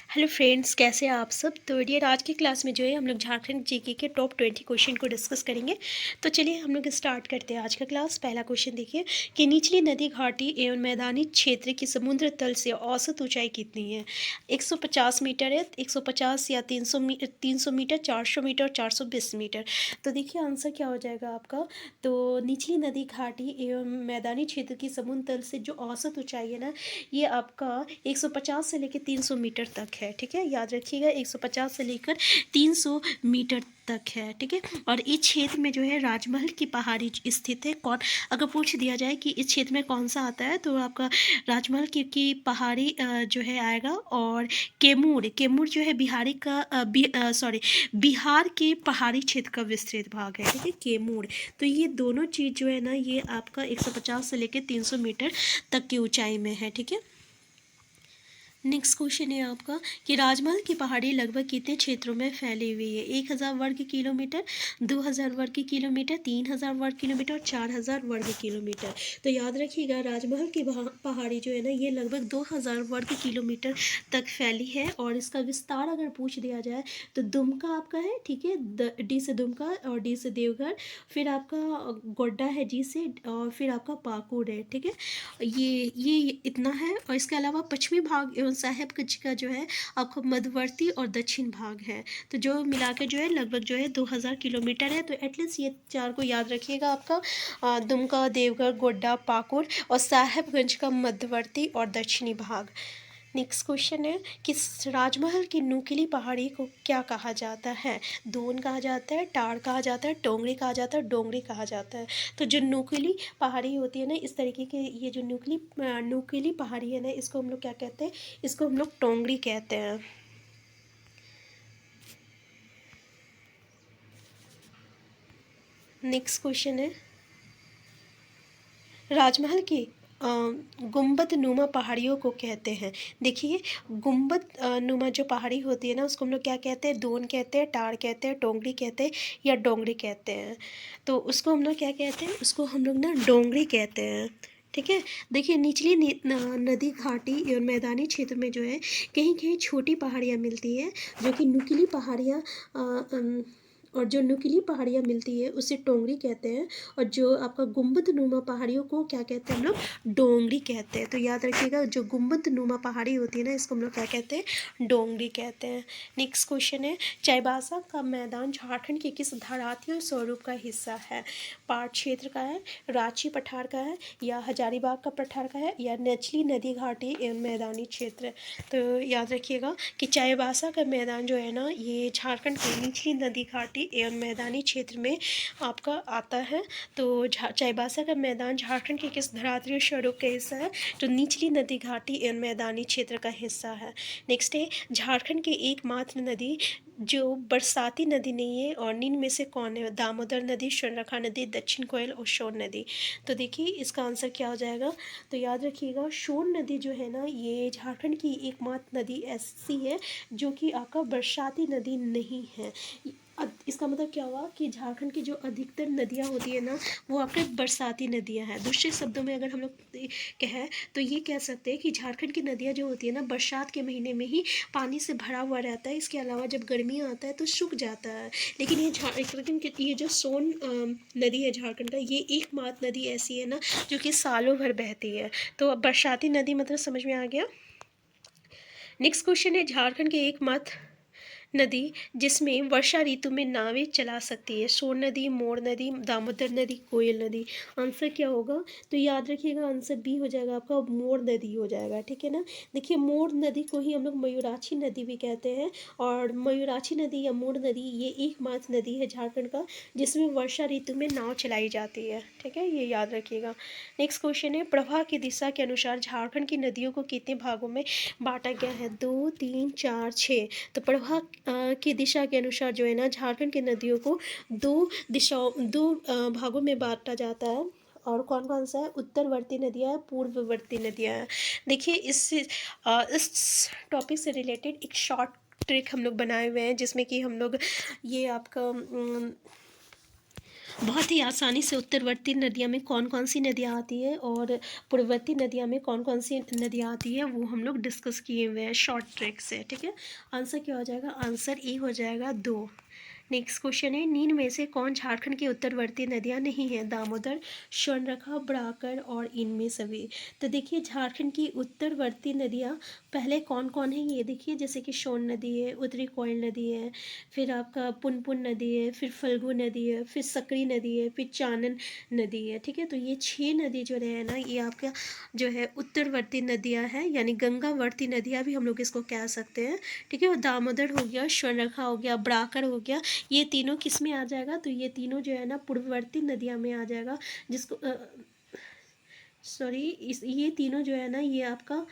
Hello friends, कैसे हैं आप सब। तो डियर, आज की क्लास में जो है हम लोग झारखंड जीके के टॉप 20 क्वेश्चन को डिस्कस करेंगे। तो चलिए हम लोग स्टार्ट करते हैं आज का क्लास। पहला क्वेश्चन देखिए कि निचली नदी घाटी एवं मैदानी क्षेत्र की समुद्र तल से औसत ऊंचाई कितनी है। 150 मीटर है, 150 या 300 मीटर, 400 मीटर, 420 मीटर। तो देखिए आंसर क्या हो जाएगा आपका। तो निचली नदी घाटी एवं मैदानी क्षेत्र की समुद्र तल से जो औसत ऊंचाई है ना, ये आपका 150 से लेकर 300 मीटर तक है। ठीक है, याद रखिएगा 150 से लेकर 300 मीटर तक है। ठीक है, और इस क्षेत्र में जो है राजमहल की पहाड़ी स्थित है। कौन, अगर पूछ दिया जाए कि इस क्षेत्र में कौन सा आता है, तो आपका राजमहल की पहाड़ी जो है आएगा। और केमूर जो है बिहार के पहाड़ी क्षेत्र का विस्तृत भाग है। ठीक है, केमूर। तो ये दोनों चीज़ जो है ना, ये आपका 150 से लेकर 300 मीटर तक की ऊंचाई में है। ठीक है, नेक्स्ट क्वेश्चन है आपका कि राजमहल की पहाड़ी लगभग कितने क्षेत्रों में फैली हुई है। 1000 वर्ग किलोमीटर, 2000 वर्ग किलोमीटर, 3000 वर्ग किलोमीटर और 4000 वर्ग किलोमीटर। तो याद रखिएगा राजमहल की पहाड़ी जो है ना, ये लगभग 2000 वर्ग किलोमीटर तक फैली है। और इसका विस्तार अगर पूछ दिया जाए तो दुमका आपका है। ठीक है, डी से दुमका और डी से देवघर, फिर आपका गोड्डा है जी से, और फिर आपका पाकुड़ है। ठीक है, ये इतना है। और इसके अलावा पश्चिमी भाग एवं साहेबगंज का जो है आपको मध्यवर्ती और दक्षिण भाग है। तो जो मिला के जो है लगभग जो है 2000 किलोमीटर है। तो एटलीस्ट ये चार को याद रखिएगा आपका, दुमका, देवघर, गोड्डा, पाकुड़ और साहेबगंज का मध्यवर्ती और दक्षिणी भाग। नेक्स्ट क्वेश्चन है कि राजमहल की नुकीली पहाड़ी को क्या कहा जाता है। दोन कहा जाता है, टाड़ कहा जाता है, टोंगरी कहा जाता है, डोंगरी कहा जाता है। तो जो नुकीली पहाड़ी होती है ना, इस तरीके के ये जो नुकीली पहाड़ी है ना, इसको हम लोग क्या कहते हैं, इसको हम लोग टोंगरी कहते हैं। नेक्स्ट क्वेश्चन है राजमहल की गुंबद नुमा पहाड़ियों को कहते हैं। देखिए गुंबद नुमा जो पहाड़ी होती है ना, उसको हम लोग क्या कहते हैं, दोन कहते हैं, टाड़ कहते हैं, टोंगरी कहते हैं या डोंगरी कहते हैं। तो उसको हम लोग क्या कहते हैं, उसको हम लोग ना डोंगरी कहते हैं। ठीक है, देखिए निचली नदी घाटी और मैदानी क्षेत्र में जो है कहीं कहीं छोटी पहाड़ियाँ मिलती है, जो कि नुकीली पहाड़ियाँ और जो नुकीली पहाड़ियाँ मिलती है उसे टोंगरी कहते हैं। और जो आपका गुंबद नुमा पहाड़ियों को क्या कहते हैं हम लोग, डोंगरी कहते हैं। तो याद रखिएगा जो गुंबद नुमा पहाड़ी होती है ना, इसको हम लोग क्या कहते हैं, डोंगरी कहते हैं। नेक्स्ट क्वेश्चन है चाईबासा का मैदान झारखंड के किस धरातलीय स्वरूप का हिस्सा है। पाट क्षेत्र का है, रांची पठार का है, या हजारीबाग का पठार का है, या निचली नदी घाटी एवं मैदानी क्षेत्र। तो याद रखिएगा कि चाईबासा का मैदान जो है ना, ये झारखंड की निचली नदी घाटी एवं मैदानी क्षेत्र में आपका आता है। तो चाईबासा का मैदान झारखंड के किस धरातलीय स्वरूप का हिस्सा है, तो निचली नदी घाटी एवं मैदानी क्षेत्र का हिस्सा है। नेक्स्ट है झारखंड की एकमात्र नदी जो बरसाती नदी नहीं है और निम्न में से कौन है। दामोदर नदी, स्वर्णरेखा नदी, दक्षिण कोयल और शोण नदी। तो देखिए इसका आंसर क्या हो जाएगा। तो याद रखिएगा शोण नदी जो है ना, ये झारखंड की एकमात्र नदी ऐसी है जो कि आपका बरसाती नदी नहीं है। इसका मतलब क्या हुआ कि झारखंड की जो अधिकतर नदियाँ होती है ना, वो आपके बरसाती नदियाँ हैं। दूसरे शब्दों में अगर हम लोग कहें तो ये कह सकते हैं कि झारखंड की नदियाँ जो होती है ना, बरसात के महीने में ही पानी से भरा हुआ रहता है। इसके अलावा जब गर्मी आता है तो सूख जाता है। लेकिन ये जो सोन नदी है झारखंड का, ये एकमात्र नदी ऐसी है ना जो कि सालों भर बहती है। तो बरसाती नदी मतलब समझ में आ गया। नेक्स्ट क्वेश्चन है झारखंड के एकमात्र नदी जिसमें वर्षा ऋतु में नावें चला सकती है। सोन नदी, मोर नदी, दामोदर नदी, कोयल नदी। आंसर क्या होगा, तो याद रखिएगा आंसर बी हो जाएगा आपका, मोर नदी हो जाएगा। ठीक है ना, देखिए मोर नदी को ही हम लोग मयूराक्षी नदी भी कहते हैं। और मयूराक्षी नदी या मोर नदी ये एकमात्र नदी है झारखंड का जिसमें वर्षा ऋतु में नाव चलाई जाती है। ठीक है, ये याद रखिएगा। नेक्स्ट क्वेश्चन है प्रवाह की दिशा के अनुसार झारखंड की नदियों को कितने भागों में बांटा गया है। 2, 3, 4, 6। तो प्रवाह की दिशा के अनुसार जो है ना, झारखंड की नदियों को दो भागों में बांटा जाता है। और कौन कौन सा है, उत्तरवर्ती नदियाँ हैं, पूर्ववर्ती नदियाँ हैं। देखिए इस टॉपिक से रिलेटेड एक शॉर्ट ट्रिक हम लोग बनाए हुए हैं, जिसमें कि हम लोग ये आपका बहुत ही आसानी से उत्तरवर्ती नदियाँ में कौन कौन सी नदियाँ आती है और पूर्ववर्ती नदियाँ में कौन कौन सी नदियाँ आती है वो हम लोग डिस्कस किए हुए हैं शॉर्ट ट्रिक से, ठीक है। आंसर क्या हो जाएगा, आंसर ए हो जाएगा 2। नेक्स्ट क्वेश्चन है, नीन में से कौन झारखंड की उत्तरवर्ती नदियाँ नहीं हैं, दामोदर, स्वर्णरेखा, बराकर और इनमें सभी। तो देखिए झारखंड की उत्तरवर्ती नदियाँ पहले कौन कौन है ये देखिए, जैसे कि सोन नदी है, उत्तरी कोयल नदी है, फिर आपका पुनपुन नदी है, फिर फल्गु नदी है, फिर सकरी नदी है, फिर चानन नदी है, ठीक है। तो ये 6 नदी जो है ना ये आपका जो है उत्तरवर्ती नदियाँ हैं, यानी गंगावर्ती नदियाँ भी हम लोग इसको कह सकते हैं, ठीक है। और दामोदर हो गया, स्वर्णरेखा हो गया, बराकर हो गया, ये तीनों किस में आ जाएगा, तो ये तीनों जो है ना पूर्ववर्ती नदियाँ में आ जाएगा, जिसको सॉरी इस ये तीनों जो है ना ये आपका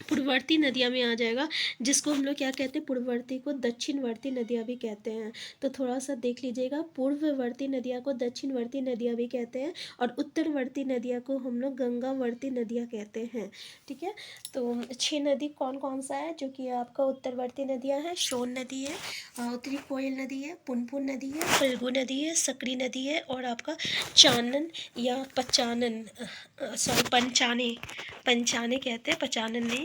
पूर्ववर्ती नदियाँ में आ जाएगा, जिसको हम लोग क्या कहते हैं, पूर्ववर्ती को दक्षिणवर्ती नदियाँ भी कहते हैं। तो थोड़ा सा देख लीजिएगा, पूर्ववर्ती नदियाँ को दक्षिणवर्ती नदियाँ भी कहते हैं और उत्तरवर्ती नदियाँ को हम लोग गंगावर्ती नदियाँ कहते हैं, ठीक है। तो 6 नदी कौन कौन सा है जो कि आपका उत्तरवर्ती नदियाँ हैं, सोन नदी है, उत्तरी कोयल नदी है, पुनपुन नदी है, फल्गु नदी है, सकरी नदी है और आपका चानन या पचानन, सॉरी पंचाने, पंचाने कहते हैं, पचानन नहीं,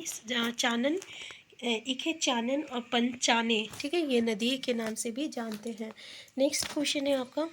चानन, एक है चानन और पंचाने, ठीक है, ये नदी के नाम से भी जानते हैं। नेक्स्ट क्वेश्चन है आपका,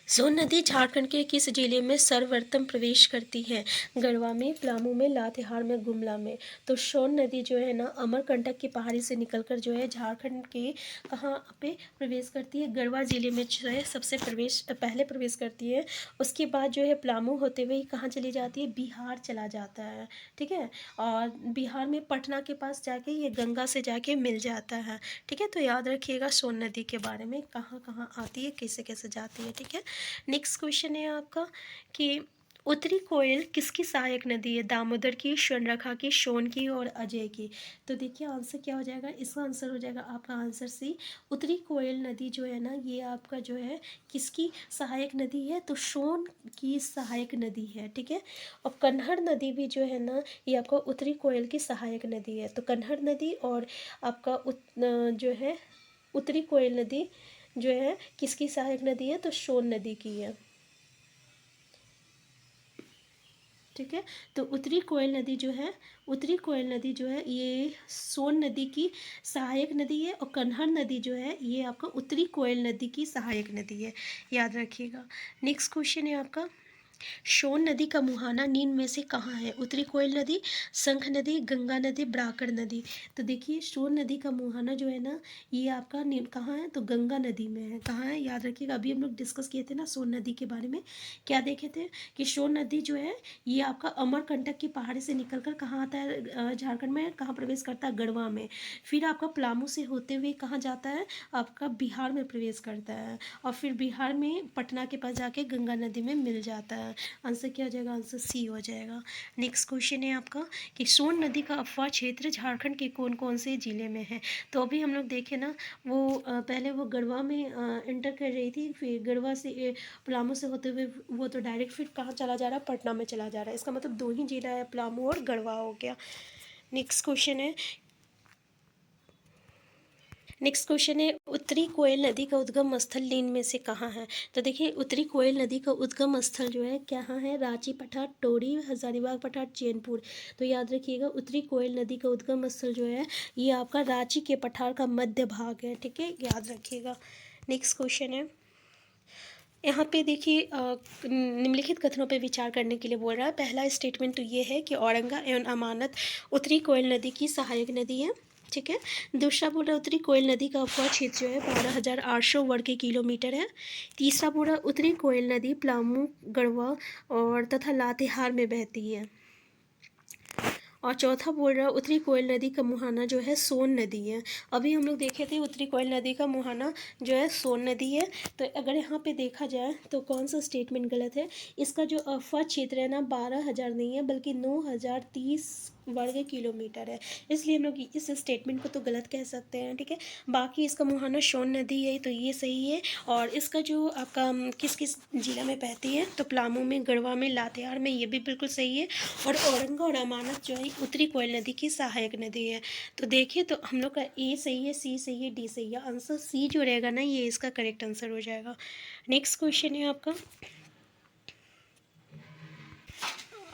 सोन नदी झारखंड के किस जिले में सर्वप्रथम प्रवेश करती है, गढ़वा में, पलामू में, लातेहार में, गुमला में। तो सोन नदी जो है ना अमरकंटक की पहाड़ी से निकलकर जो है झारखंड के कहाँ पे प्रवेश करती है, गढ़वा जिले में जो है सबसे पहले प्रवेश करती है। उसके बाद जो है पलामू होते हुए कहाँ चली जाती है, बिहार चला जाता है, ठीक है। और बिहार में पटना के पास जाके ये गंगा से जाके मिल जाता है, ठीक है। तो याद रखिएगा सोन नदी के बारे में, कहाँ कहाँ आती है, कैसे कैसे जाती है, ठीक है। नेक्स्ट क्वेश्चन है आपका कि उत्तरी कोयल किसकी सहायक नदी है, दामोदर की, स्वर्णरेखा की, सोन की और अजय की। तो देखिए आंसर क्या हो जाएगा, इसका आंसर हो जाएगा आपका आंसर सी, उत्तरी कोयल नदी जो है ना ये आपका जो है किसकी सहायक नदी है, तो सोन की सहायक नदी है, ठीक है। और कन्हर नदी भी जो है ना ये आपका उत्तरी कोयल की सहायक नदी है। तो कन्हर नदी और आपका जो है उत्तरी कोयल नदी जो है किसकी सहायक नदी है, तो सोन नदी की है, ठीक है। तो उत्तरी कोयल नदी जो है, उत्तरी कोयल नदी जो है ये सोन नदी की सहायक नदी है और कन्हर नदी जो है ये आपका उत्तरी कोयल नदी की सहायक नदी है, याद रखिएगा। नेक्स्ट क्वेश्चन है आपका, सोन नदी का मुहाना नीन में से कहाँ है, उत्तरी कोयल नदी, शंख नदी, गंगा नदी, बराकर नदी। तो देखिए सोन नदी का मुहाना जो है ना ये आपका कहाँ है, तो गंगा नदी में है, कहाँ है याद रखिएगा। अभी हम लोग डिस्कस किए थे ना सोन नदी के बारे में, क्या देखे थे कि सोन नदी जो है ये आपका अमरकंटक की पहाड़ी से निकलकर कहाँ आता है, झारखंड में कहाँ प्रवेश करता है, गढ़वा में, फिर आपका पलामू से होते हुए कहाँ जाता है, आपका बिहार में प्रवेश करता है और फिर बिहार में पटना के पास जाके गंगा नदी में मिल जाता है। आंसर क्या हो जाएगा, आंसर सी हो जाएगा। नेक्स्ट क्वेश्चन है आपका कि सोन नदी का अफवाह क्षेत्र झारखंड के कौन कौन से जिले में है। तो अभी हम लोग देखें ना वो पहले वो गढ़वा में एंटर कर रही थी, फिर गढ़वा से पलामू से होते हुए वो तो डायरेक्ट फिर कहाँ चला जा रहा है, पटना में चला जा रहा है। इसका मतलब 2 ही जिला है, पलामू और गढ़वा हो गया। नेक्स्ट क्वेश्चन है, नेक्स्ट क्वेश्चन है उत्तरी कोयल नदी का उद्गम स्थल नीन में से कहाँ है। तो देखिए उत्तरी कोयल नदी का उद्गम स्थल जो है कहाँ है, रांची पठार, टोरी, हजारीबाग पठार, चैनपुर। तो याद रखिएगा उत्तरी कोयल नदी का उद्गम स्थल जो है ये आपका रांची के पठार का मध्य भाग है, ठीक है, याद रखिएगा। नेक्स्ट क्वेश्चन है, यहाँ पे देखिए निम्नलिखित कथनों पे विचार करने के लिए बोल रहा है। पहला स्टेटमेंट तो ये है कि औरंगा एवं अमानत उत्तरी कोयल नदी की सहायक नदी है, ठीक है। दूसरा बोल रहा है उत्तरी कोयल नदी का अफवाह क्षेत्र जो है 12,800 वर्ग किलोमीटर है। तीसरा बोल रहा है उत्तरी कोयल नदी पलामू, गढ़वा और तथा लातेहार में बहती है। और चौथा बोल रहा है उत्तरी कोयल नदी का मुहाना जो है सोन नदी है। अभी हम लोग देखे थे उत्तरी कोयल नदी का मुहाना जो है सोन नदी है। तो अगर यहाँ पे देखा जाए तो कौन सा स्टेटमेंट गलत है, इसका जो अफवाह क्षेत्र है ना 12,000 नहीं है बल्कि 9,030 वर्ग किलोमीटर है, इसलिए हम लोग इस स्टेटमेंट को तो गलत कह सकते हैं, ठीक है। बाकी इसका मुहाना सोन नदी है, तो ये सही है। और इसका जो आपका किस किस जिला में बहती है, तो पलामू में, गढ़वा में, लातेहार में, ये भी बिल्कुल सही है। और औरंगा और अमानत जो है उत्तरी कोयल नदी की सहायक नदी है। तो देखिए, तो हम लोग का ए सही है, सी सही है, डी सही है। आंसर सी जो रहेगा ना, ये इसका करेक्ट आंसर हो जाएगा। नेक्स्ट क्वेश्चन है आपका,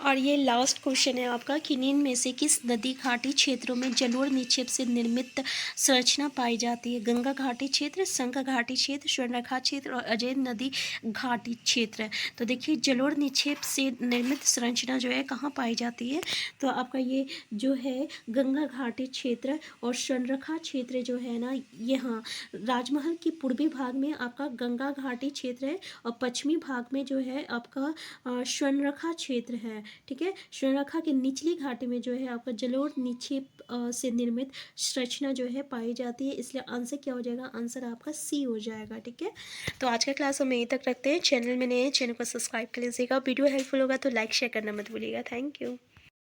और ये लास्ट क्वेश्चन है आपका कि निम्न में से किस नदी घाटी क्षेत्रों में जलोढ़ निक्षेप से निर्मित संरचना पाई जाती है? गंगा घाटी क्षेत्र, शंख घाटी क्षेत्र, स्वर्णरेखा क्षेत्र और अजय नदी घाटी क्षेत्र। तो देखिए, जलोढ़ निक्षेप से निर्मित संरचना जो है कहाँ पाई जाती है? तो आपका ये जो है गंगा घाटी क्षेत्र और स्वर्णरेखा क्षेत्र जो है ना, यहाँ राजमहल के पूर्वी भाग में आपका गंगा घाटी क्षेत्र है और पश्चिमी भाग में जो है आपका स्वर्णरेखा क्षेत्र है, ठीक है। स्वर्णरेखा के निचली घाटी में जो है आपका जलोढ़ निक्षेप से निर्मित संरचना जो है पाई जाती है, इसलिए आंसर क्या हो जाएगा? आंसर आपका सी हो जाएगा, ठीक है। तो आज का क्लास हम यहीं तक रखते हैं। चैनल में नए हैं, चैनल को सब्सक्राइब कर लीजिएगा। वीडियो हेल्पफुल होगा तो लाइक शेयर करना मत भूलिएगा। Thank you.